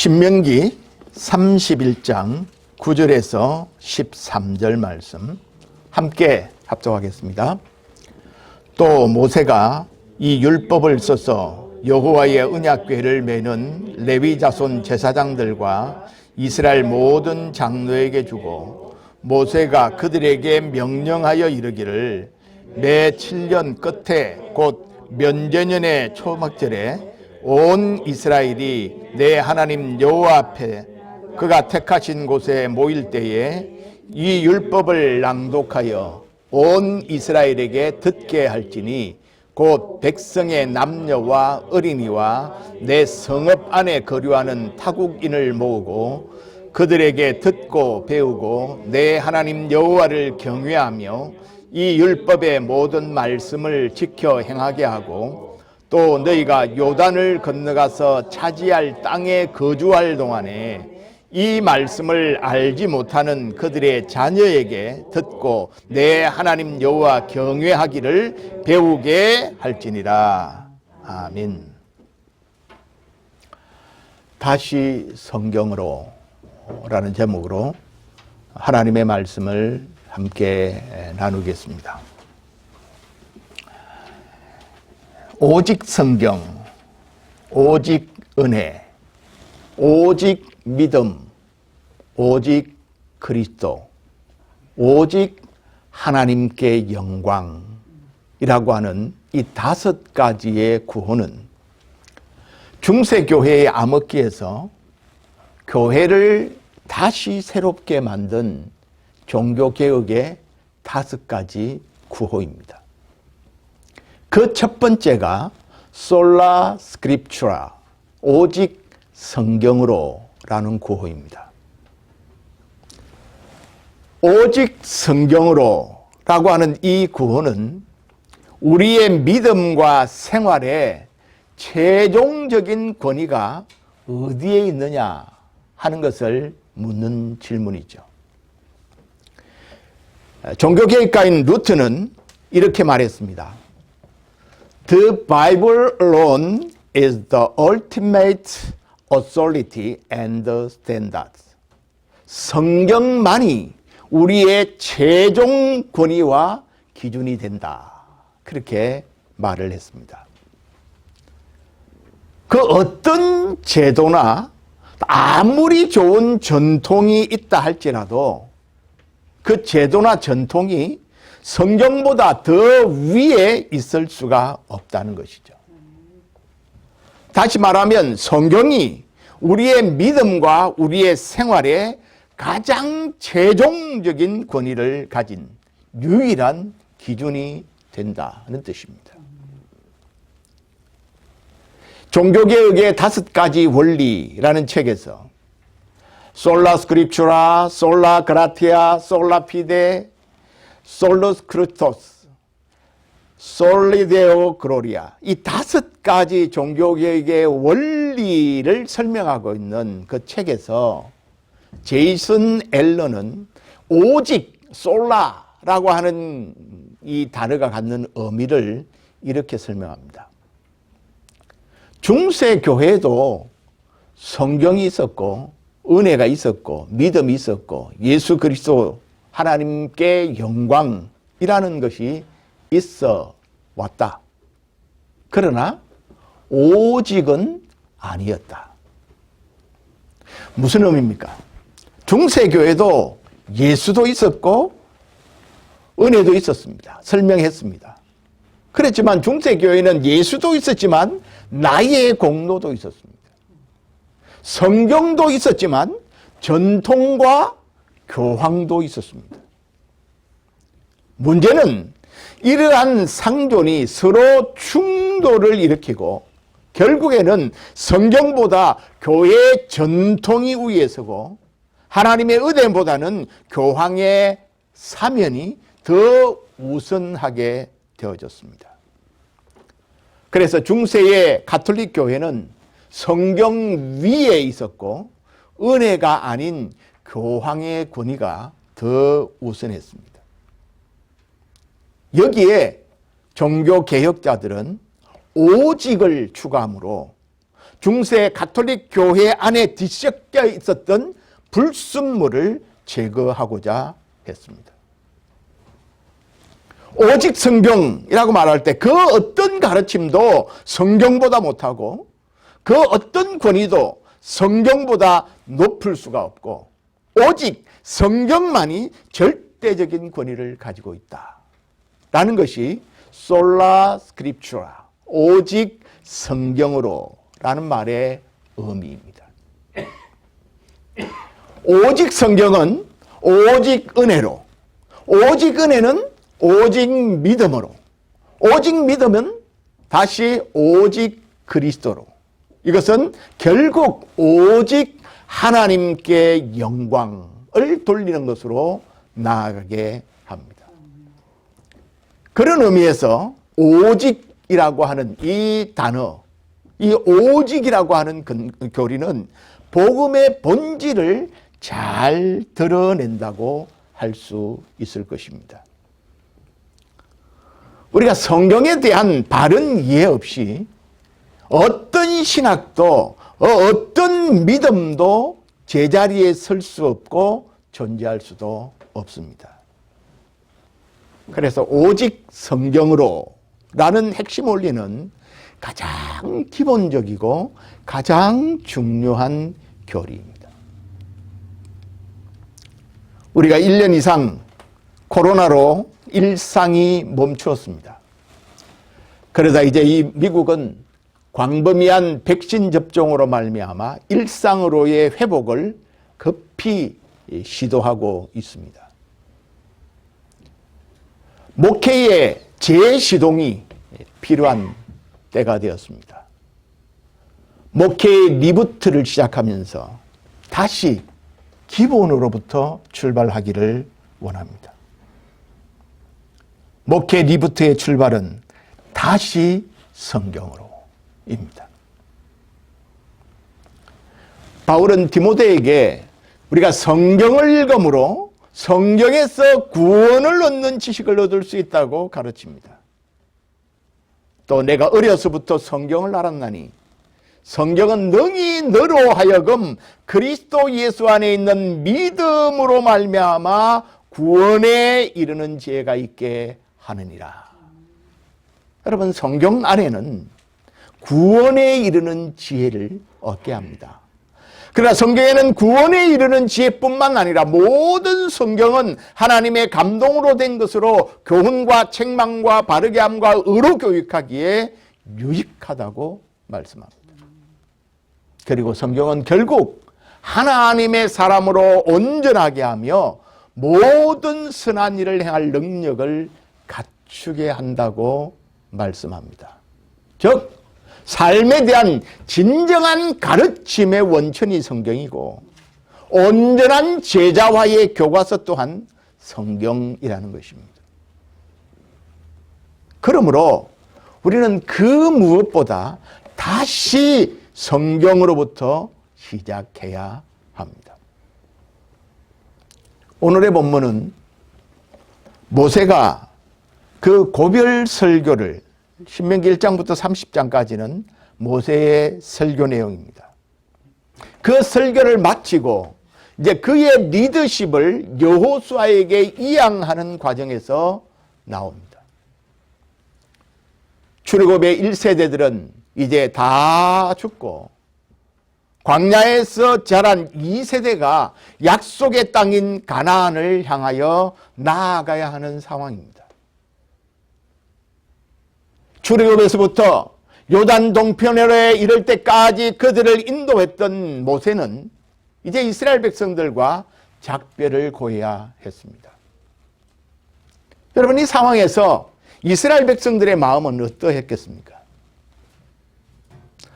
신명기 31장 9절에서 13절 말씀 함께 합독하겠습니다. 또 모세가 이 율법을 써서 여호와의 언약궤를 메는 레위 자손 제사장들과 이스라엘 모든 장로에게 주고 모세가 그들에게 명령하여 이르기를 매 7년 끝에 곧 면제년의 초막절에 온 이스라엘이 내 하나님 여호와 앞에 그가 택하신 곳에 모일 때에 이 율법을 낭독하여 온 이스라엘에게 듣게 할지니 곧 백성의 남녀와 어린이와 내 성읍 안에 거류하는 타국인을 모으고 그들에게 듣고 배우고 내 하나님 여호와를 경외하며 이 율법의 모든 말씀을 지켜 행하게 하고 또 너희가 요단을 건너가서 차지할 땅에 거주할 동안에 이 말씀을 알지 못하는 그들의 자녀에게 듣고 내 하나님 여호와 경외하기를 배우게 할지니라. 아멘. 다시 성경으로 라는 제목으로 하나님의 말씀을 함께 나누겠습니다. 오직 성경, 오직 은혜, 오직 믿음, 오직 그리스도, 오직 하나님께 영광이라고 하는 이 5가지의 구호는 중세교회의 암흑기에서 교회를 다시 새롭게 만든 종교개혁의 5가지 구호입니다. 그 첫 번째가 솔라 스크립추라, 오직 성경으로 라는 구호입니다. 오직 성경으로 라고 하는 이 구호는 우리의 믿음과 생활에 최종적인 권위가 어디에 있느냐 하는 것을 묻는 질문이죠. 종교개혁가인 루트는 이렇게 말했습니다. The Bible alone is the ultimate authority and standard. 성경만이 우리의 최종 권위와 기준이 된다. 그렇게 말을 했습니다. 그 어떤 제도나 아무리 좋은 전통이 있다 할지라도 그 제도나 전통이 성경보다 더 위에 있을 수가 없다는 것이죠. 다시 말하면 성경이 우리의 믿음과 우리의 생활에 가장 최종적인 권위를 가진 유일한 기준이 된다는 뜻입니다. 종교개혁의 5가지 원리라는 책에서 솔라 스크립추라, 솔라 그라티아, 솔라 피데, 솔루스 크리스토스, 솔리데오 글로리아, 이 5가지 종교개혁의 원리를 설명하고 있는 그 책에서 제이슨 앨런은 오직 솔라라고 하는 이 단어가 갖는 의미를 이렇게 설명합니다. 중세 교회도 성경이 있었고 은혜가 있었고 믿음이 있었고 예수 그리스도 하나님께 영광이라는 것이 있어 왔다. 그러나 오직은 아니었다. 무슨 의미입니까? 중세교회도 예수도 있었고 은혜도 있었습니다. 설명했습니다. 그렇지만 중세교회는 예수도 있었지만 나의 공로도 있었습니다. 성경도 있었지만 전통과 교황도 있었습니다. 문제는 이러한 상존이 서로 충돌을 일으키고 결국에는 성경보다 교회의 전통이 위에 서고 하나님의 은혜보다는 교황의 사면이 더 우선하게 되어졌습니다. 그래서 중세의 가톨릭 교회는 성경 위에 있었고 은혜가 아닌 교황의 권위가 더 우선했습니다. 여기에 종교개혁자들은 오직을 추구하므로 중세 가톨릭 교회 안에 뒤섞여 있었던 불순물을 제거하고자 했습니다. 오직 성경이라고 말할 때 그 어떤 가르침도 성경보다 못하고 그 어떤 권위도 성경보다 높을 수가 없고 오직 성경만이 절대적인 권위를 가지고 있다라는 것이 솔라 스크립추라, 오직 성경으로 라는 말의 의미입니다. 오직 성경은 오직 은혜로, 오직 은혜는 오직 믿음으로, 오직 믿음은 다시 오직 그리스도로, 이것은 결국 오직 하나님께 영광을 돌리는 것으로 나아가게 합니다. 그런 의미에서 오직이라고 하는 이 단어, 이 오직이라고 하는 교리는 복음의 본질을 잘 드러낸다고 할 수 있을 것입니다. 우리가 성경에 대한 바른 이해 없이 어떤 신학도 어떤 믿음도 제자리에 설 수 없고 존재할 수도 없습니다. 그래서 오직 성경으로 라는 핵심 원리는 가장 기본적이고 가장 중요한 교리입니다. 우리가 1년 이상 코로나로 일상이 멈추었습니다. 그러다 이제 이 미국은 광범위한 백신 접종으로 말미암아 일상으로의 회복을 급히 시도하고 있습니다. 목회의 재시동이 필요한 때가 되었습니다. 목회의 리부트를 시작하면서 다시 기본으로부터 출발하기를 원합니다. 목회 리부트의 출발은 다시 성경으로입니다. 바울은 디모데에게 우리가 성경을 읽음으로 성경에서 구원을 얻는 지식을 얻을 수 있다고 가르칩니다. 또 내가 어려서부터 성경을 알았나니 성경은 능히 너로 하여금 그리스도 예수 안에 있는 믿음으로 말미암아 구원에 이르는 지혜가 있게 하느니라. 여러분, 성경 안에는 구원에 이르는 지혜를 얻게 합니다. 그러나 성경에는 구원에 이르는 지혜뿐만 아니라 모든 성경은 하나님의 감동으로 된 것으로 교훈과 책망과 바르게 함과 의로 교육하기에 유익하다고 말씀합니다. 그리고 성경은 결국 하나님의 사람으로 온전하게 하며 모든 선한 일을 행할 능력을 갖추게 한다고 말씀합니다. 즉 삶에 대한 진정한 가르침의 원천이 성경이고 온전한 제자와의 교과서 또한 성경이라는 것입니다. 그러므로 우리는 그 무엇보다 다시 성경으로부터 시작해야 합니다. 오늘의 본문은 모세가 그 고별 설교를 신명기 1장부터 30장까지는 모세의 설교 내용입니다. 그 설교를 마치고 이제 그의 리더십을 여호수아에게 이양하는 과정에서 나옵니다. 출애굽의 1세대들은 이제 다 죽고 광야에서 자란 2세대가 약속의 땅인 가나안을 향하여 나아가야 하는 상황입니다. 출애굽에서부터 요단 동편에 이를 때까지 그들을 인도했던 모세는 이제 이스라엘 백성들과 작별을 고해야 했습니다. 여러분, 이 상황에서 이스라엘 백성들의 마음은 어떠했겠습니까?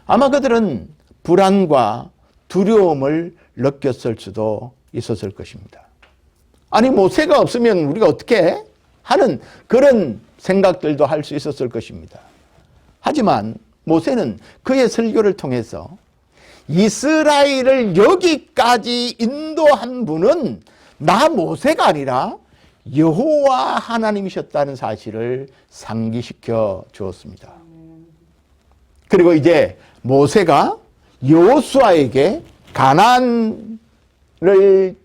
아마 그들은 불안과 두려움을 느꼈을 수도 있었을 것입니다. 아니, 모세가 없으면 우리가 어떻게 해? 하는 그런 생각들도 할 수 있었을 것입니다. 하지만 모세는 그의 설교를 통해서 이스라엘을 여기까지 인도한 분은 나 모세가 아니라 여호와 하나님이셨다는 사실을 상기시켜 주었습니다. 그리고 이제 모세가 여호수아에게 가나안을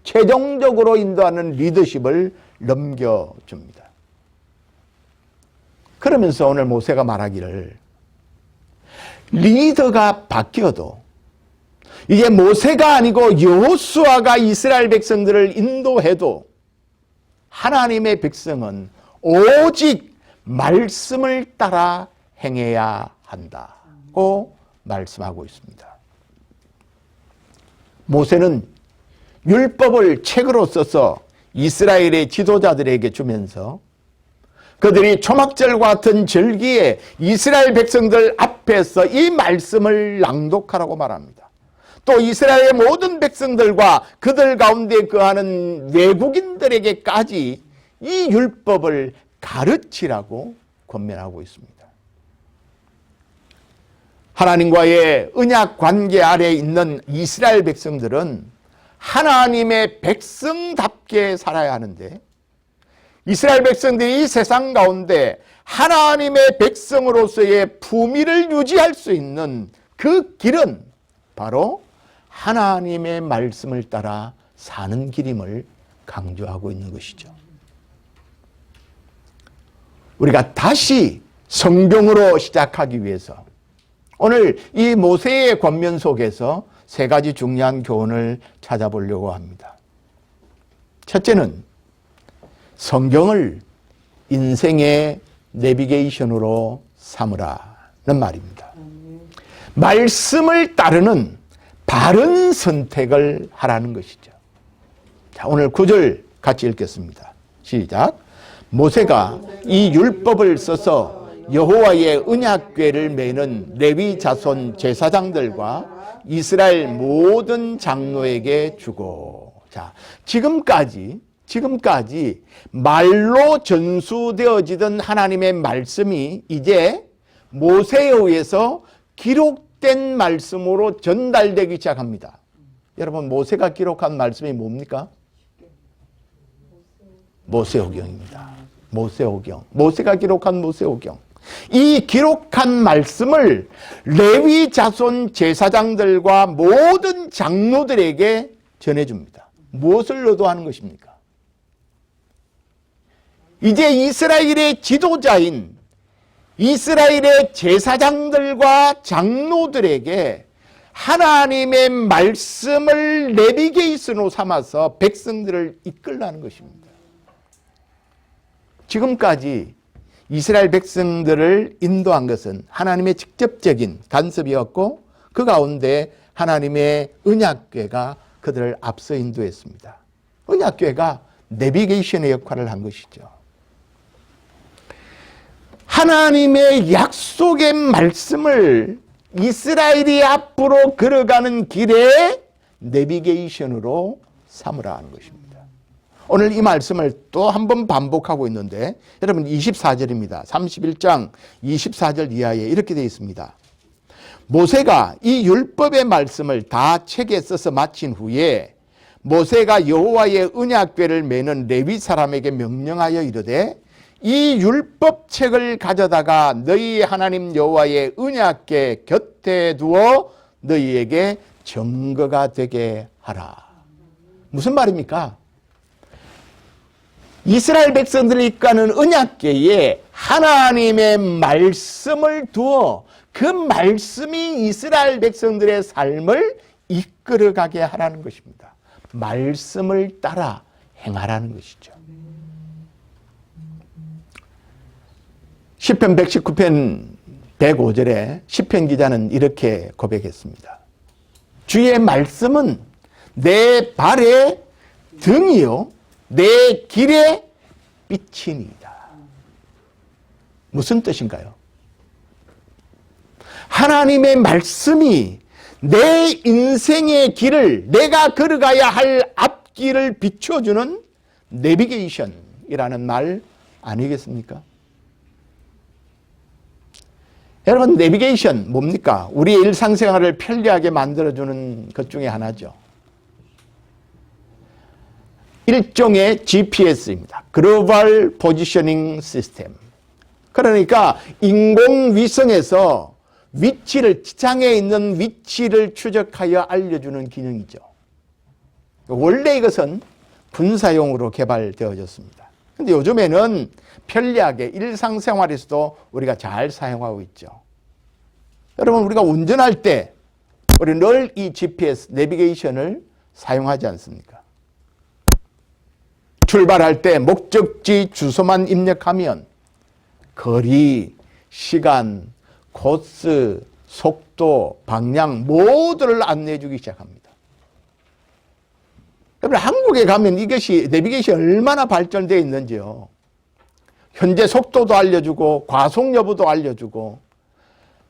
최종적으로 인도하는 리더십을 넘겨줍니다. 그러면서 오늘 모세가 말하기를 리더가 바뀌어도 이제 모세가 아니고 여호수아가 이스라엘 백성들을 인도해도 하나님의 백성은 오직 말씀을 따라 행해야 한다고 말씀하고 있습니다. 모세는 율법을 책으로 써서 이스라엘의 지도자들에게 주면서 그들이 초막절과 같은 절기에 이스라엘 백성들 앞에서 이 말씀을 낭독하라고 말합니다. 또 이스라엘의 모든 백성들과 그들 가운데 거하는 외국인들에게까지 이 율법을 가르치라고 권면하고 있습니다. 하나님과의 언약 관계 아래에 있는 이스라엘 백성들은 하나님의 백성답게 살아야 하는데 이스라엘 백성들이 이 세상 가운데 하나님의 백성으로서의 품위를 유지할 수 있는 그 길은 바로 하나님의 말씀을 따라 사는 길임을 강조하고 있는 것이죠. 우리가 다시 성경으로 시작하기 위해서 오늘 이 모세의 권면 속에서 세 가지 중요한 교훈을 찾아보려고 합니다. 첫째는 성경을 인생의 내비게이션으로 삼으라는 말입니다. 말씀을 따르는 바른 선택을 하라는 것이죠. 자, 오늘 9절 같이 읽겠습니다. 시작. 모세가 이 율법을 써서 여호와의 언약궤를 메는 레위 자손 제사장들과 이스라엘 모든 장로에게 주고. 자, 지금까지 말로 전수되어지던 하나님의 말씀이 이제 모세에 의해서 기록된 말씀으로 전달되기 시작합니다. 여러분, 모세가 기록한 말씀이 뭡니까? 모세오경입니다. 모세오경. 모세가 기록한 모세오경. 이 기록한 말씀을 레위 자손 제사장들과 모든 장로들에게 전해줍니다. 무엇을 의도하는 것입니까? 이제 이스라엘의 지도자인 이스라엘의 제사장들과 장로들에게 하나님의 말씀을 내비게이션으로 삼아서 백성들을 이끌라는 것입니다. 지금까지 이스라엘 백성들을 인도한 것은 하나님의 직접적인 간섭이었고 그 가운데 하나님의 언약궤가 그들을 앞서 인도했습니다. 언약궤가 내비게이션의 역할을 한 것이죠. 하나님의 약속의 말씀을 이스라엘이 앞으로 걸어가는 길에 내비게이션으로 삼으라 하는 것입니다. 오늘 이 말씀을 또 한 번 반복하고 있는데 여러분 24절입니다. 31장 24절 이하에 이렇게 되어 있습니다. 모세가 이 율법의 말씀을 다 책에 써서 마친 후에 모세가 여호와의 언약궤를 메는 레위 사람에게 명령하여 이르되 이 율법책을 가져다가 너희 하나님 여호와의 언약궤 곁에 두어 너희에게 증거가 되게 하라. 무슨 말입니까? 이스라엘 백성들을 이끄는 언약궤에 하나님의 말씀을 두어 그 말씀이 이스라엘 백성들의 삶을 이끌어가게 하라는 것입니다. 말씀을 따라 행하라는 것이죠. 시편 119편 105절에 시편 기자는 이렇게 고백했습니다. 주의 말씀은 내 발의 등이요 내 길의 빛이니이다. 무슨 뜻인가요? 하나님의 말씀이 내 인생의 길을 내가 걸어가야 할 앞길을 비춰주는 내비게이션이라는 말 아니겠습니까? 여러분, 내비게이션 뭡니까? 우리의 일상생활을 편리하게 만들어주는 것 중에 하나죠. 일종의 GPS입니다. 글로벌 포지셔닝 시스템. 그러니까 인공위성에서 지장에 있는 위치를 추적하여 알려주는 기능이죠. 원래 이것은 군사용으로 개발되어졌습니다. 근데 요즘에는 편리하게 일상생활에서도 우리가 잘 사용하고 있죠. 여러분, 우리가 운전할 때 우리 늘 이 GPS 내비게이션을 사용하지 않습니까? 출발할 때 목적지 주소만 입력하면 거리, 시간, 코스, 속도, 방향 모두를 안내해 주기 시작합니다. 여러분, 한국에 가면 이것이 내비게이션이 얼마나 발전되어 있는지요. 현재 속도도 알려주고 과속 여부도 알려주고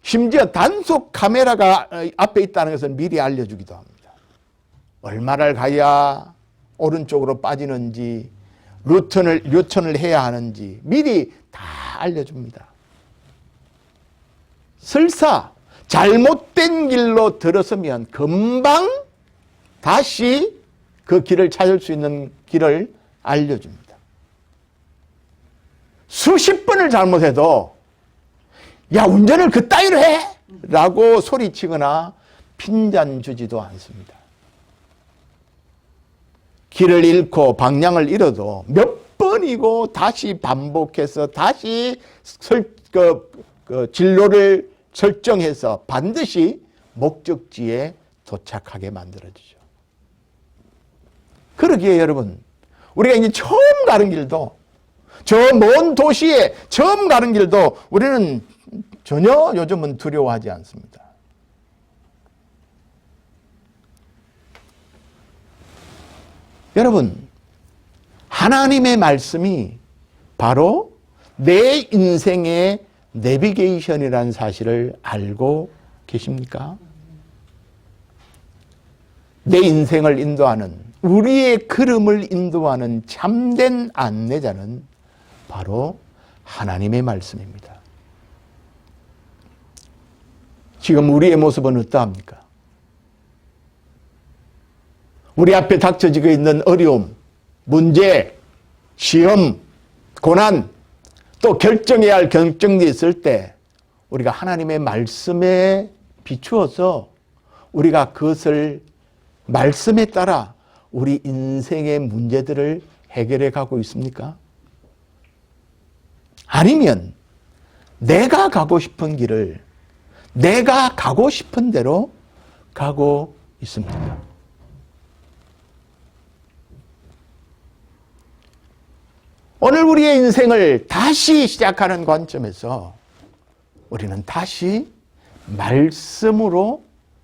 심지어 단속 카메라가 앞에 있다는 것을 미리 알려주기도 합니다. 얼마를 가야 오른쪽으로 빠지는지 유턴을 해야 하는지 미리 다 알려줍니다. 설사 잘못된 길로 들어서면 금방 다시 그 길을 찾을 수 있는 길을 알려줍니다. 수십 번을 잘못해도 야, 운전을 그따위로 해! 라고 소리치거나 핀잔 주지도 않습니다. 길을 잃고 방향을 잃어도 몇 번이고 다시 반복해서 다시 진로를 설정해서 반드시 목적지에 도착하게 만들어주죠. 그러기에 여러분, 우리가 이제 처음 가는 길도, 저 먼 도시에 처음 가는 길도 우리는 전혀 요즘은 두려워하지 않습니다. 여러분, 하나님의 말씀이 바로 내 인생의 내비게이션이라는 사실을 알고 계십니까? 내 인생을 인도하는, 우리의 걸음을 인도하는 참된 안내자는 바로 하나님의 말씀입니다. 지금 우리의 모습은 어떠합니까? 우리 앞에 닥쳐지고 있는 어려움, 문제, 시험, 고난, 또 결정해야 할 결정이 있을 때 우리가 하나님의 말씀에 비추어서 우리가 그것을 말씀에 따라 우리 인생의 문제들을 해결해 가고 있습니까? 아니면 내가 가고 싶은 길을 내가 가고 싶은 대로 가고 있습니까? 오늘 우리의 인생을 다시 시작하는 관점에서 우리는 다시 말씀으로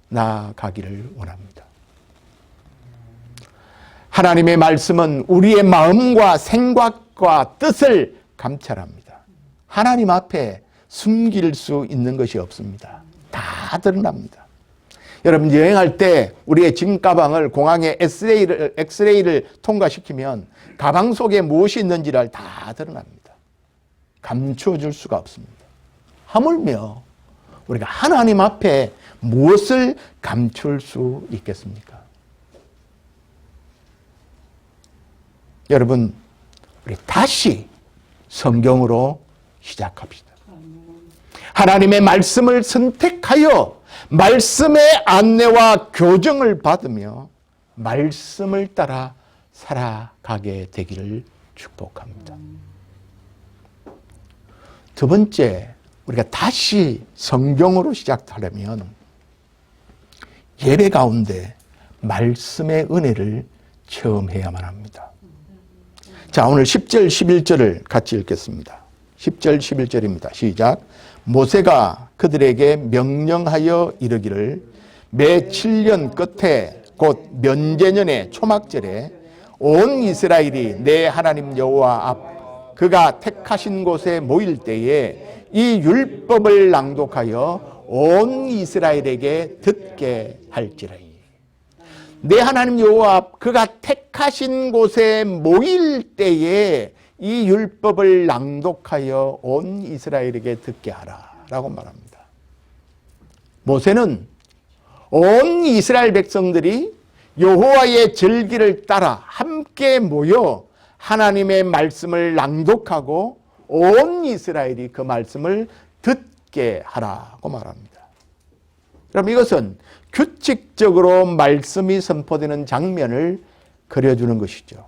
나아가기를 원합니다. 하나님의 말씀은 우리의 마음과 생각과 뜻을 감찰합니다. 하나님 앞에 숨길 수 있는 것이 없습니다. 다 드러납니다. 여러분, 여행할 때 우리의 짐 가방을 공항에 엑스레이를 통과시키면 가방 속에 무엇이 있는지를 다 드러납니다. 감춰줄 수가 없습니다. 하물며 우리가 하나님 앞에 무엇을 감출 수 있겠습니까? 여러분, 우리 다시 성경으로 시작합시다. 하나님의 말씀을 선택하여 말씀의 안내와 교정을 받으며 말씀을 따라 살아가게 되기를 축복합니다. 두 번째, 우리가 다시 성경으로 시작하려면 예배 가운데 말씀의 은혜를 체험해야만 합니다. 자, 오늘 10절, 11절을 같이 읽겠습니다. 10절, 11절입니다. 시작. 모세가 그들에게 명령하여 이르기를 매 7년 끝에 곧 면제년의 초막절에 온 이스라엘이 내 하나님 여호와 앞 그가 택하신 곳에 모일 때에 이 율법을 낭독하여 온 이스라엘에게 듣게 할지라니. 내 하나님 여호와 앞 그가 택하신 곳에 모일 때에 이 율법을 낭독하여 온 이스라엘에게 듣게 하라 라고 말합니다. 모세는 온 이스라엘 백성들이 여호와의 절기를 따라 함께 모여 하나님의 말씀을 낭독하고 온 이스라엘이 그 말씀을 듣게 하라고 말합니다. 그럼 이것은 규칙적으로 말씀이 선포되는 장면을 그려주는 것이죠.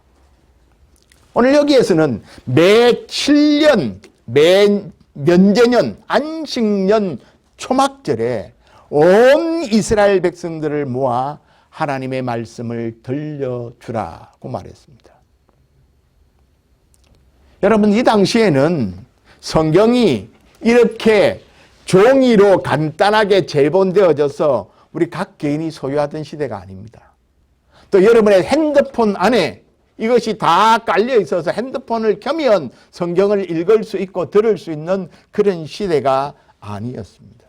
오늘 여기에서는 매 7년, 매 면제년, 안식년, 초막절에 온 이스라엘 백성들을 모아 하나님의 말씀을 들려주라고 말했습니다. 여러분, 이 당시에는 성경이 이렇게 종이로 간단하게 제본되어져서 우리 각 개인이 소유하던 시대가 아닙니다. 또 여러분의 핸드폰 안에 이것이 다 깔려 있어서 핸드폰을 켜면 성경을 읽을 수 있고 들을 수 있는 그런 시대가 아니었습니다.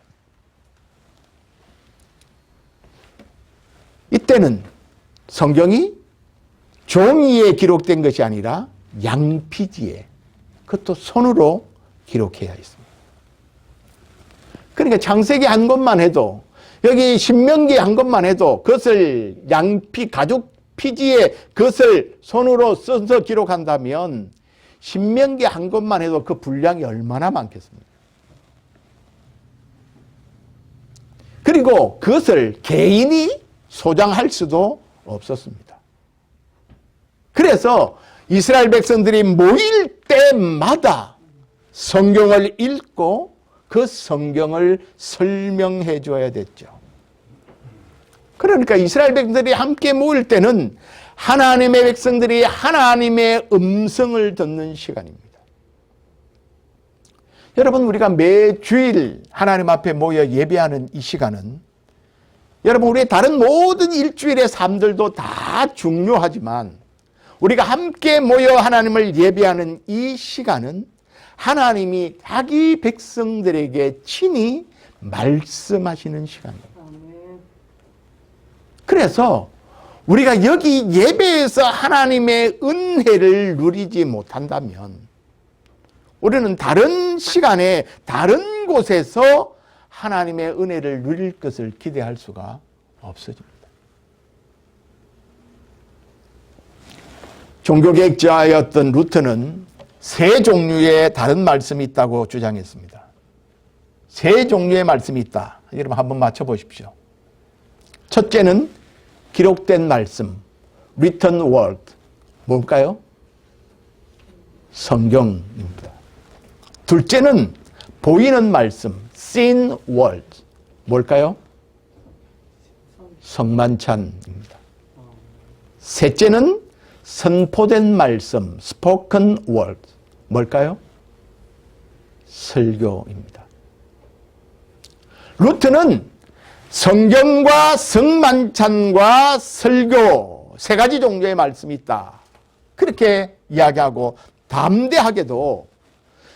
이때는 성경이 종이에 기록된 것이 아니라 양피지에, 그것도 손으로 기록해야 했습니다. 그러니까 창세기 한 것만 해도, 여기 신명기 한 것만 해도 그것을 양피, 가죽 피지에 그것을 손으로 써서 기록한다면 신명기 한 것만 해도 그 분량이 얼마나 많겠습니까? 그리고 그것을 개인이 소장할 수도 없었습니다. 그래서 이스라엘 백성들이 모일 때마다 성경을 읽고 그 성경을 설명해 줘야 됐죠. 그러니까 이스라엘 백성들이 함께 모일 때는 하나님의 백성들이 하나님의 음성을 듣는 시간입니다. 여러분, 우리가 매주일 하나님 앞에 모여 예배하는 이 시간은 여러분, 우리의 다른 모든 일주일의 삶들도 다 중요하지만 우리가 함께 모여 하나님을 예배하는 이 시간은 하나님이 자기 백성들에게 친히 말씀하시는 시간입니다. 그래서 우리가 여기 예배에서 하나님의 은혜를 누리지 못한다면 우리는 다른 시간에 다른 곳에서 하나님의 은혜를 누릴 것을 기대할 수가 없어집니다. 종교개혁자였던 루터는 세 종류의 다른 말씀이 있다고 주장했습니다. 세 종류의 말씀이 있다. 여러분 한번 맞춰보십시오. 첫째는 기록된 말씀, written word. 뭘까요? 성경입니다. 둘째는 보이는 말씀, seen word. 뭘까요? 성만찬입니다. 셋째는 선포된 말씀, spoken word. 뭘까요? 설교입니다. 루트는 성경과 성만찬과 설교 세 가지 종류의 말씀이 있다. 그렇게 이야기하고 담대하게도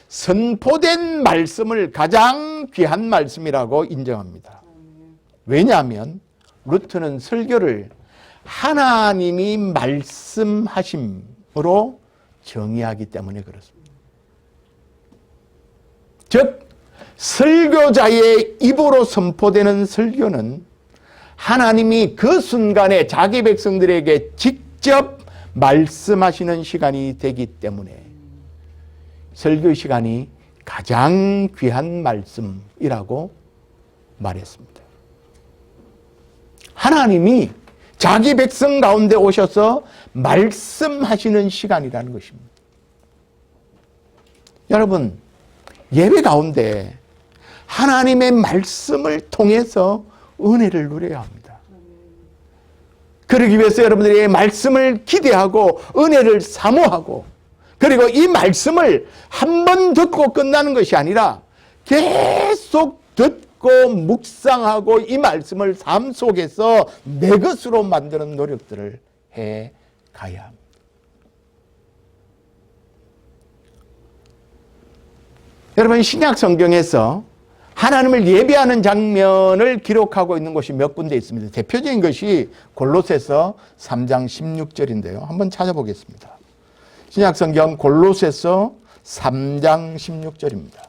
선포된 말씀을 가장 귀한 말씀이라고 인정합니다. 왜냐하면 루트는 설교를 하나님이 말씀하심으로 정의하기 때문에 그렇습니다. 즉 설교자의 입으로 선포되는 설교는 하나님이 그 순간에 자기 백성들에게 직접 말씀하시는 시간이 되기 때문에 설교 시간이 가장 귀한 말씀이라고 말했습니다. 하나님이 자기 백성 가운데 오셔서 말씀하시는 시간이라는 것입니다. 여러분, 예배 가운데 하나님의 말씀을 통해서 은혜를 누려야 합니다. 그러기 위해서 여러분들이 말씀을 기대하고 은혜를 사모하고 그리고 이 말씀을 한 번 듣고 끝나는 것이 아니라 계속 듣고 묵상하고 이 말씀을 삶 속에서 내 것으로 만드는 노력들을 해 가야 합니다. 여러분, 신약 성경에서 하나님을 예배하는 장면을 기록하고 있는 곳이 몇 군데 있습니다. 대표적인 것이 골로새서 3장 16절인데요. 한번 찾아보겠습니다. 신약 성경 골로새서 3장 16절입니다.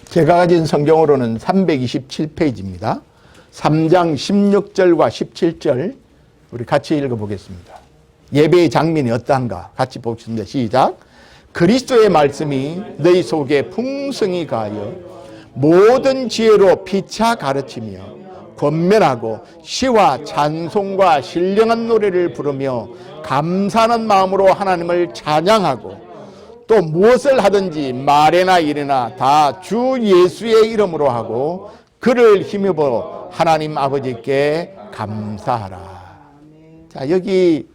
제가 가진 성경으로는 327페이지입니다. 3장 16절과 17절 우리 같이 읽어보겠습니다. 예배의 장면이 어떠한가 같이 보겠습니다. 시작. 그리스도의 말씀이 너희 속에 풍성히 가하여 모든 지혜로 피차 가르치며 권면하고 시와 찬송과 신령한 노래를 부르며 감사하는 마음으로 하나님을 찬양하고 또 무엇을 하든지 말에나 일에나 다 주 예수의 이름으로 하고 그를 힘입어 하나님 아버지께 감사하라. 자, 여기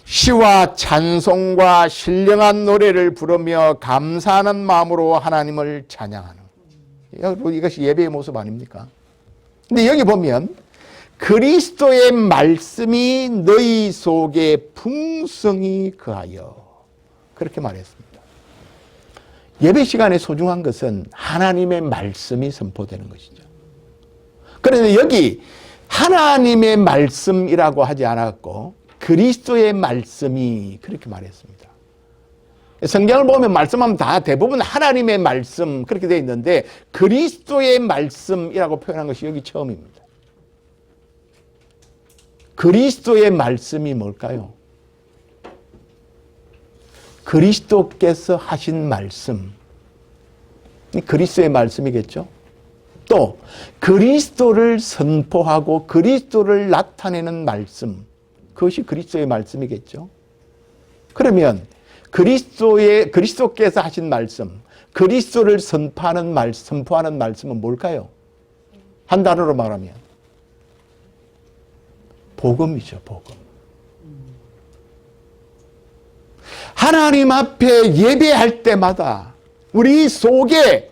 시와 찬송과 신령한 노래를 부르며 감사하는 마음으로 하나님을 찬양하는, 이것이 예배의 모습 아닙니까? 근데 여기 보면 그리스도의 말씀이 너희 속에 풍성히 거하여, 그렇게 말했습니다. 예배 시간에 소중한 것은 하나님의 말씀이 선포되는 것이죠. 그런데 여기 하나님의 말씀이라고 하지 않았고 그리스도의 말씀이, 그렇게 말했습니다. 성경을 보면 말씀하면 다 대부분 하나님의 말씀 그렇게 되어 있는데 그리스도의 말씀이라고 표현한 것이 여기 처음입니다. 그리스도의 말씀이 뭘까요? 그리스도께서 하신 말씀, 그리스도의 말씀이겠죠. 또 그리스도를 선포하고 그리스도를 나타내는 말씀, 그것이 그리스도의 말씀이겠죠. 그러면 그리스도께서 하신 말씀, 그리스도를 선포하는 말씀은 뭘까요? 한 단어로 말하면 복음이죠. 복음. 하나님 앞에 예배할 때마다 우리 속에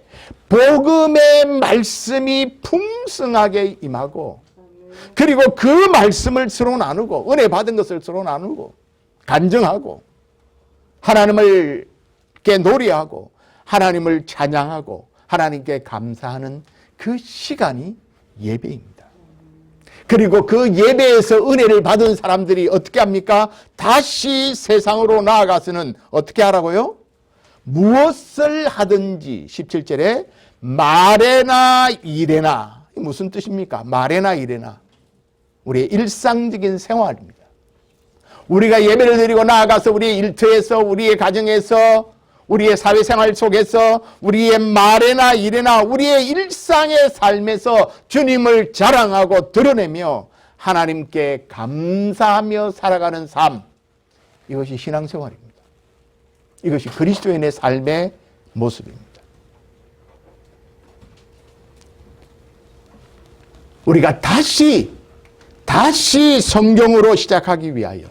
복음의 말씀이 풍성하게 임하고, 그리고 그 말씀을 서로 나누고, 은혜 받은 것을 서로 나누고 간증하고 하나님을 노래하고 하나님을 찬양하고 하나님께 감사하는 그 시간이 예배입니다. 그리고 그 예배에서 은혜를 받은 사람들이 어떻게 합니까? 다시 세상으로 나아가서는 어떻게 하라고요? 무엇을 하든지 17절에 말에나 일에나, 무슨 뜻입니까? 말에나 일에나, 우리의 일상적인 생활입니다. 우리가 예배를 드리고 나아가서 우리의 일터에서, 우리의 가정에서, 우리의 사회생활 속에서, 우리의 말에나 일에나, 우리의 일상의 삶에서 주님을 자랑하고 드러내며 하나님께 감사하며 살아가는 삶, 이것이 신앙생활입니다. 이것이 그리스도인의 삶의 모습입니다. 우리가 다시 성경으로 시작하기 위하여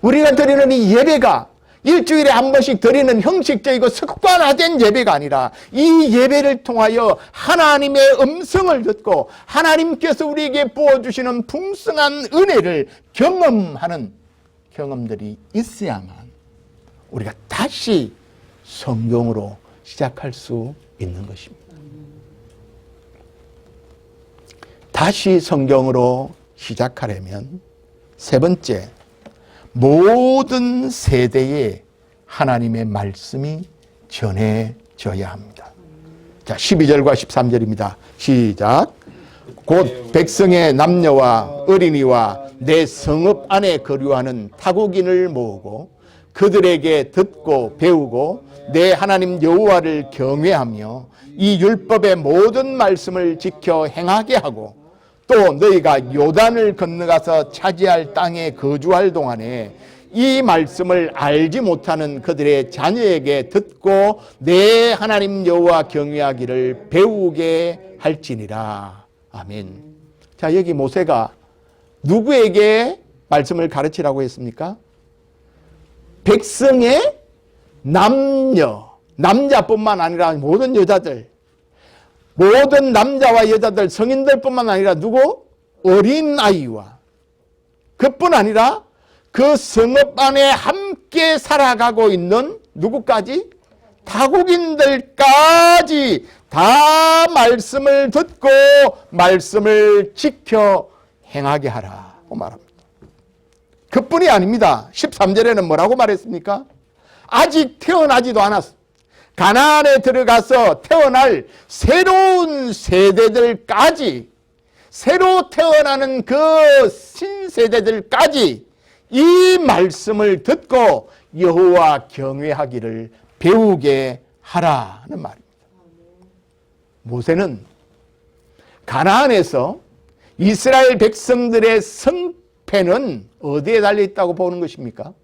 우리가 드리는 이 예배가 일주일에 한 번씩 드리는 형식적이고 습관화된 예배가 아니라 이 예배를 통하여 하나님의 음성을 듣고 하나님께서 우리에게 부어주시는 풍성한 은혜를 경험하는 경험들이 있어야만 우리가 다시 성경으로 시작할 수 있는 것입니다. 다시 성경으로 시작하려면 세 번째, 모든 세대에 하나님의 말씀이 전해져야 합니다. 자, 12절과 13절입니다. 시작. 곧 백성의 남녀와 어린이와 내 성읍 안에 거류하는 타국인을 모으고 그들에게 듣고 배우고 내 하나님 여호와를 경외하며 이 율법의 모든 말씀을 지켜 행하게 하고 또 너희가 요단을 건너가서 차지할 땅에 거주할 동안에 이 말씀을 알지 못하는 그들의 자녀에게 듣고 내 하나님 여호와 경외하기를 배우게 할지니라. 아멘. 자, 여기 모세가 누구에게 말씀을 가르치라고 했습니까? 백성의 남자뿐만 아니라 모든 여자들, 모든 남자와 여자들, 성인들뿐만 아니라 누구? 어린아이와, 그뿐 아니라 그 성읍 안에 함께 살아가고 있는 누구까지? 타국인들까지 다 말씀을 듣고 말씀을 지켜 행하게 하라고 말합니다. 그뿐이 아닙니다. 13절에는 뭐라고 말했습니까? 아직 태어나지도 않았어. 가나안에 들어가서 태어날 새로운 세대들까지, 새로 태어나는 그 신세대들까지 이 말씀을 듣고 여호와 경외하기를 배우게 하라는 말입니다. 모세는 가나안에서 이스라엘 백성들의 성패는 어디에 달려있다고 보는 것입니까?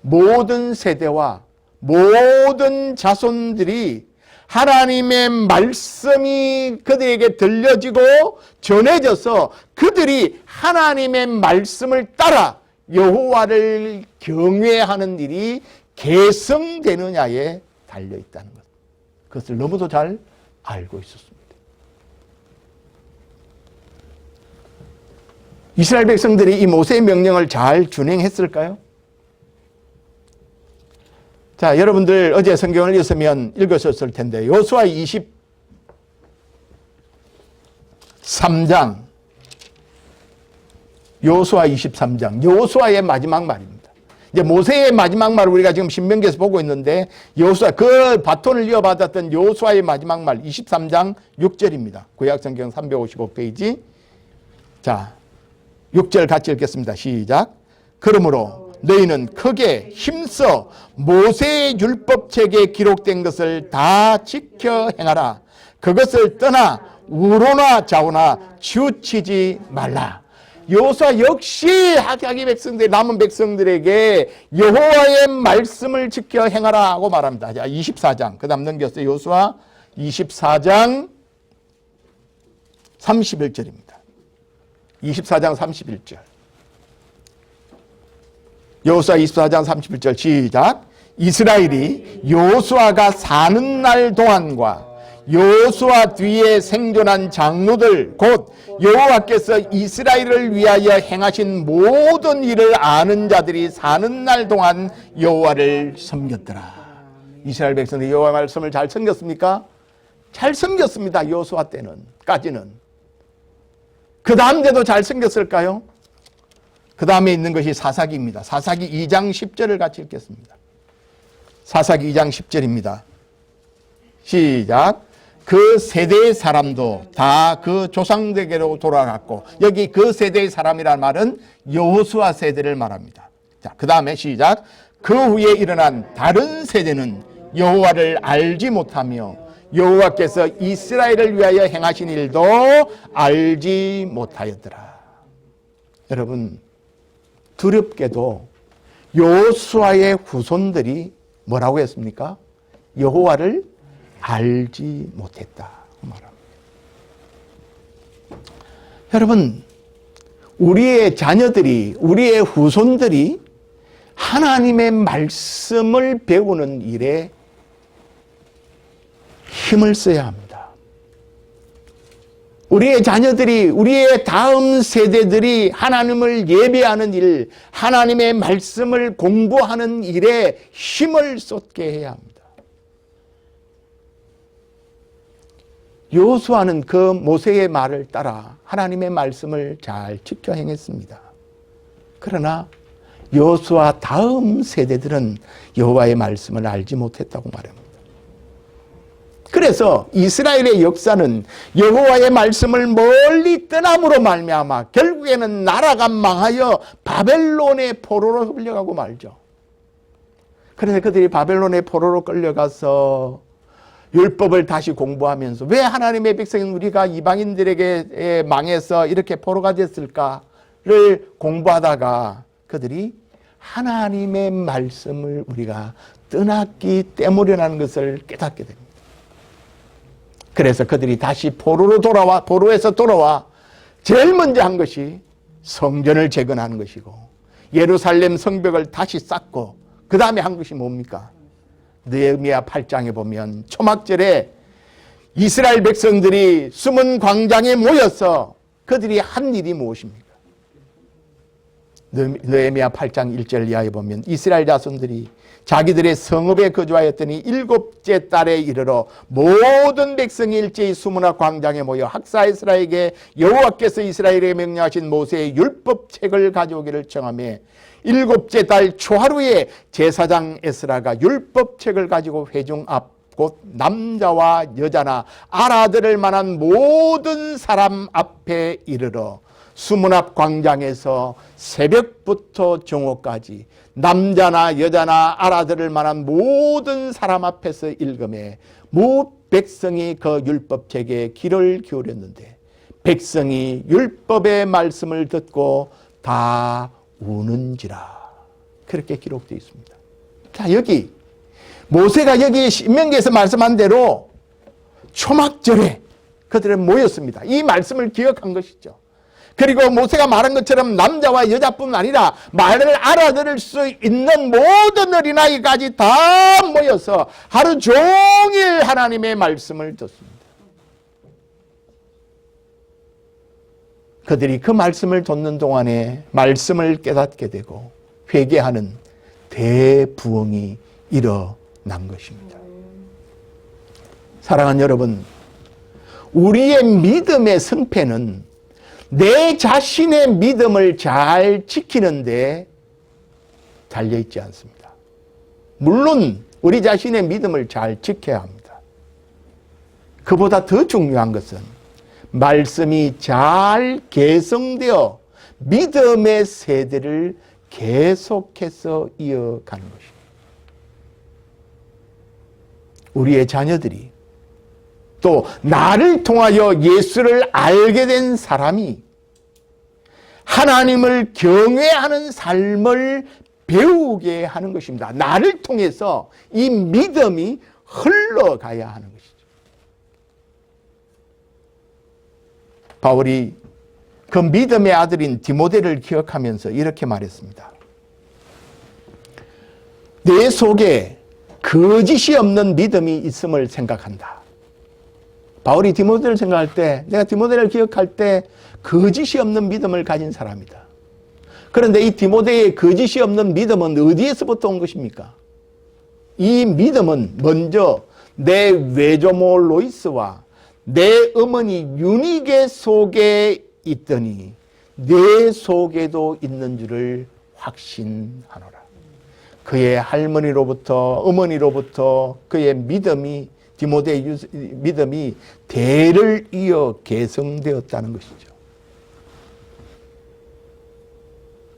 모든 세대와 모든 자손들이 하나님의 말씀이 그들에게 들려지고 전해져서 그들이 하나님의 말씀을 따라 여호와를 경외하는 일이 계승되느냐에 달려있다는 것. 그것을 너무도 잘 알고 있었습니다. 이스라엘 백성들이 이 모세의 명령을 잘 준행했을까요? 자, 여러분들 어제 성경을 읽으셨을 텐데 여호수아 23장 여호수아의 마지막 말입니다. 이제 모세의 마지막 말을 우리가 지금 신명기에서 보고 있는데 여호수아 그 바톤을 이어받았던 여호수아의 마지막 말 23장 6절입니다. 구약성경 355페이지. 자, 6절 같이 읽겠습니다. 시작. 그러므로 너희는 크게 힘써 모세의 율법책에 기록된 것을 다 지켜 행하라. 그것을 떠나 우로나 좌우나 치우치지 말라. 여호수아 역시 자기 백성들, 남은 백성들에게 여호와의 말씀을 지켜 행하라 하고 말합니다. 자, 24장 그 다음 넘겼어요. 여호수아 24장 31절입니다. 24장 31절. 여호수아 24장 31절 시작. 이스라엘이 여호수아가 사는 날 동안과 여호수아 뒤에 생존한 장로들 곧 여호와께서 이스라엘을 위하여 행하신 모든 일을 아는 자들이 사는 날 동안 여호와를 섬겼더라. 이스라엘 백성들이 여호와 말씀을 잘 섬겼습니까? 잘 섬겼습니다. 여호수아 때는까지는. 그 다음 때도 잘 섬겼을까요? 그 다음에 있는 것이 사사기입니다. 사사기 2장 10절을 같이 읽겠습니다. 사사기 2장 10절입니다. 시작. 그 세대의 사람도 다 그 조상에게로 돌아갔고, 여기 그 세대의 사람이라는 말은 여호수아 세대를 말합니다. 자, 그 다음에 시작. 그 후에 일어난 다른 세대는 여호와를 알지 못하며 여호와께서 이스라엘을 위하여 행하신 일도 알지 못하였더라. 여러분, 두렵게도 여호수아의 후손들이 뭐라고 했습니까? 여호와를 알지 못했다 말합니다. 여러분, 우리의 자녀들이, 우리의 후손들이 하나님의 말씀을 배우는 일에 힘을 써야 합니다. 우리의 자녀들이, 우리의 다음 세대들이 하나님을 예배하는 일, 하나님의 말씀을 공부하는 일에 힘을 쏟게 해야 합니다. 여호수아는 그 모세의 말을 따라 하나님의 말씀을 잘 지켜 행했습니다. 그러나 여호수아 다음 세대들은 여호와의 말씀을 알지 못했다고 말합니다. 그래서 이스라엘의 역사는 여호와의 말씀을 멀리 떠남으로 말미암아 결국에는 나라가 망하여 바벨론의 포로로 끌려가고 말죠. 그런데 그들이 바벨론의 포로로 끌려가서 율법을 다시 공부하면서 왜 하나님의 백성인 우리가 이방인들에게 망해서 이렇게 포로가 됐을까를 공부하다가 그들이 하나님의 말씀을 우리가 떠났기 때문이라는 것을 깨닫게 됩니다. 그래서 그들이 다시 포로에서 돌아와 제일 먼저 한 것이 성전을 재건하는 것이고 예루살렘 성벽을 다시 쌓고 그 다음에 한 것이 뭡니까? 느헤미야 8장에 보면 초막절에 이스라엘 백성들이 숨은 광장에 모여서 그들이 한 일이 무엇입니까? 느헤미야 8장 1절 이하에 보면 이스라엘 자손들이 자기들의 성읍에 거주하였더니 7째 달에 이르러 모든 백성이 일제히 수문화 광장에 모여 학사 에스라에게 여호와께서 이스라엘에 명령하신 모세의 율법책을 가져오기를 청하며 7째 달 초하루에 제사장 에스라가 율법책을 가지고 회중 앞 곧 남자와 여자나 알아들을 만한 모든 사람 앞에 이르러 수문 앞 광장에서 새벽부터 정오까지 남자나 여자나 알아들을 만한 모든 사람 앞에서 읽음에 무 백성이 그 율법책에 귀를 기울였는데 백성이 율법의 말씀을 듣고 다 우는지라. 그렇게 기록되어 있습니다. 자, 여기 모세가 여기 신명기에서 말씀한 대로 초막절에 그들은 모였습니다. 이 말씀을 기억한 것이죠. 그리고 모세가 말한 것처럼 남자와 여자뿐만 아니라 말을 알아들을 수 있는 모든 어린아이까지 다 모여서 하루 종일 하나님의 말씀을 듣습니다. 그들이 그 말씀을 듣는 동안에 말씀을 깨닫게 되고 회개하는 대부흥이 일어난 것입니다. 사랑하는 여러분, 우리의 믿음의 승패는 내 자신의 믿음을 잘 지키는데 달려있지 않습니다. 물론 우리 자신의 믿음을 잘 지켜야 합니다. 그보다 더 중요한 것은 말씀이 잘 개성되어 믿음의 세대를 계속해서 이어가는 것입니다. 우리의 자녀들이 또 나를 통하여 예수를 알게 된 사람이 하나님을 경외하는 삶을 배우게 하는 것입니다. 나를 통해서 이 믿음이 흘러가야 하는 것이죠. 바울이 그 믿음의 아들인 디모데를 기억하면서 이렇게 말했습니다. 내 속에 거짓이 없는 믿음이 있음을 생각한다. 바울이 디모데를 생각할 때, 내가 디모데를 기억할 때 거짓이 없는 믿음을 가진 사람이다. 그런데 이 디모데의 거짓이 없는 믿음은 어디에서부터 온 것입니까? 이 믿음은 먼저 내 외조모 로이스와 내 어머니 유니게 속에 있더니 내 속에도 있는 줄을 확신하노라. 그의 할머니로부터 어머니로부터 그의 믿음이 디모데의 믿음이 대를 이어 계승되었다는 것이죠.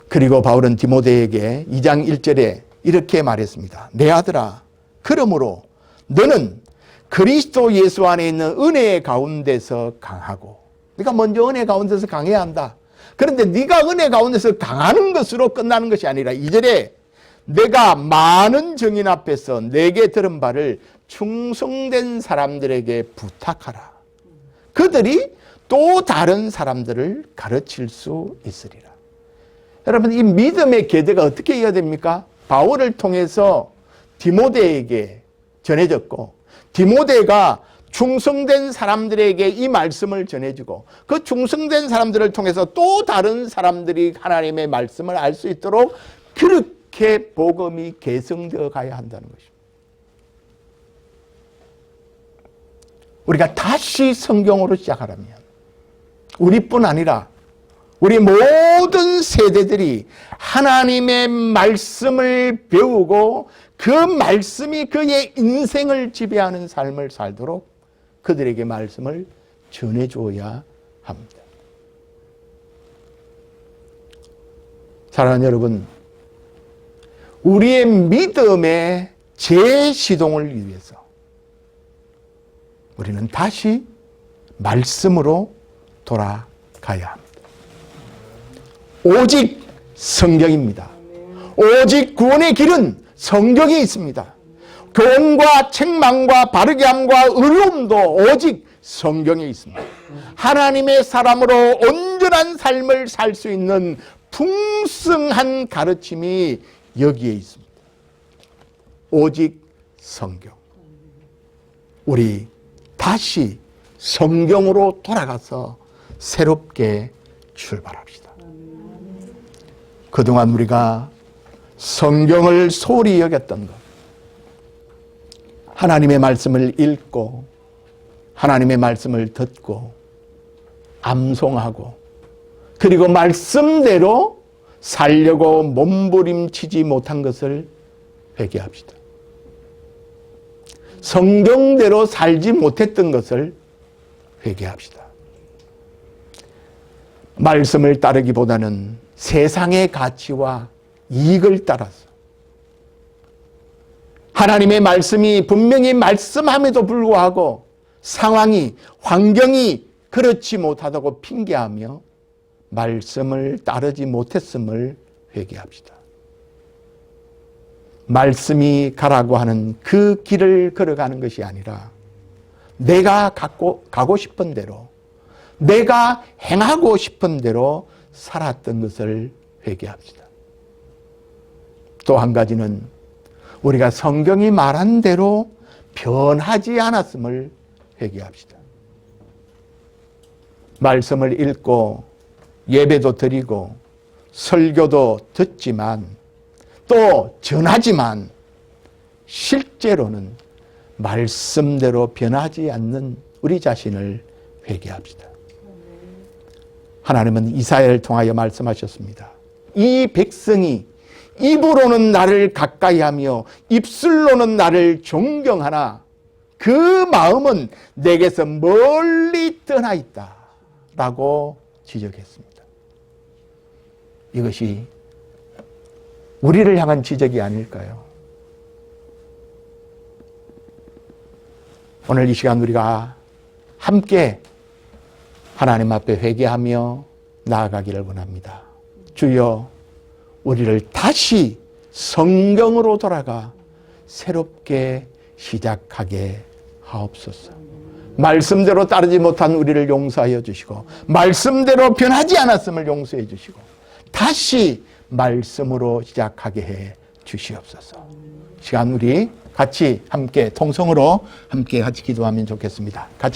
그리고 바울은 디모데에게 2장 1절에 이렇게 말했습니다. 내 아들아, 그러므로 너는 그리스도 예수 안에 있는 은혜 가운데서 강하고, 네가 먼저 은혜 가운데서 강해야 한다. 그런데 네가 은혜 가운데서 강하는 것으로 끝나는 것이 아니라 2절에 내가 많은 증인 앞에서 내게 들은 바를 충성된 사람들에게 부탁하라. 그들이 또 다른 사람들을 가르칠 수 있으리라. 여러분, 이 믿음의 계대가 어떻게 이어야 됩니까? 바울을 통해서 디모데에게 전해졌고, 디모데가 충성된 사람들에게 이 말씀을 전해주고, 그 충성된 사람들을 통해서 또 다른 사람들이 하나님의 말씀을 알 수 있도록 그렇게 복음이 계승되어 가야 한다는 것입니다. 우리가 다시 성경으로 시작하려면 우리뿐 아니라 우리 모든 세대들이 하나님의 말씀을 배우고 그 말씀이 그의 인생을 지배하는 삶을 살도록 그들에게 말씀을 전해줘야 합니다. 사랑하는 여러분, 우리의 믿음의 재시동을 위해서 우리는 다시 말씀으로 돌아가야 합니다. 오직 성경입니다. 오직 구원의 길은 성경에 있습니다. 교훈과 책망과 바르게 함과 의로움도 오직 성경에 있습니다. 하나님의 사람으로 온전한 삶을 살 수 있는 풍성한 가르침이 여기에 있습니다. 오직 성경. 우리 다시 성경으로 돌아가서 새롭게 출발합시다. 그동안 우리가 성경을 소홀히 여겼던 것, 하나님의 말씀을 읽고 하나님의 말씀을 듣고 암송하고 그리고 말씀대로 살려고 몸부림치지 못한 것을 회개합시다. 성경대로 살지 못했던 것을 회개합시다. 말씀을 따르기보다는 세상의 가치와 이익을 따라서 하나님의 말씀이 분명히 말씀함에도 불구하고 상황이, 환경이 그렇지 못하다고 핑계하며 말씀을 따르지 못했음을 회개합시다. 말씀이 가라고 하는 그 길을 걸어가는 것이 아니라 내가 가고 싶은 대로, 내가 행하고 싶은 대로 살았던 것을 회개합시다. 또 한 가지는 우리가 성경이 말한 대로 변하지 않았음을 회개합시다. 말씀을 읽고 예배도 드리고 설교도 듣지만 또 전하지만 실제로는 말씀대로 변하지 않는 우리 자신을 회개합시다. 하나님은 이사야를 통하여 말씀하셨습니다. 이 백성이 입으로는 나를 가까이하며 입술로는 나를 존경하나 그 마음은 내게서 멀리 떠나 있다 라고 지적했습니다. 이것이 우리를 향한 지적이 아닐까요? 오늘 이 시간 우리가 함께 하나님 앞에 회개하며 나아가기를 원합니다. 주여, 우리를 다시 성경으로 돌아가 새롭게 시작하게 하옵소서. 말씀대로 따르지 못한 우리를 용서하여 주시고 말씀대로 변하지 않았음을 용서해 주시고 다시 말씀으로 시작하게 해 주시옵소서. 시간 우리 같이 함께 통성으로 함께 같이 기도하면 좋겠습니다. 같이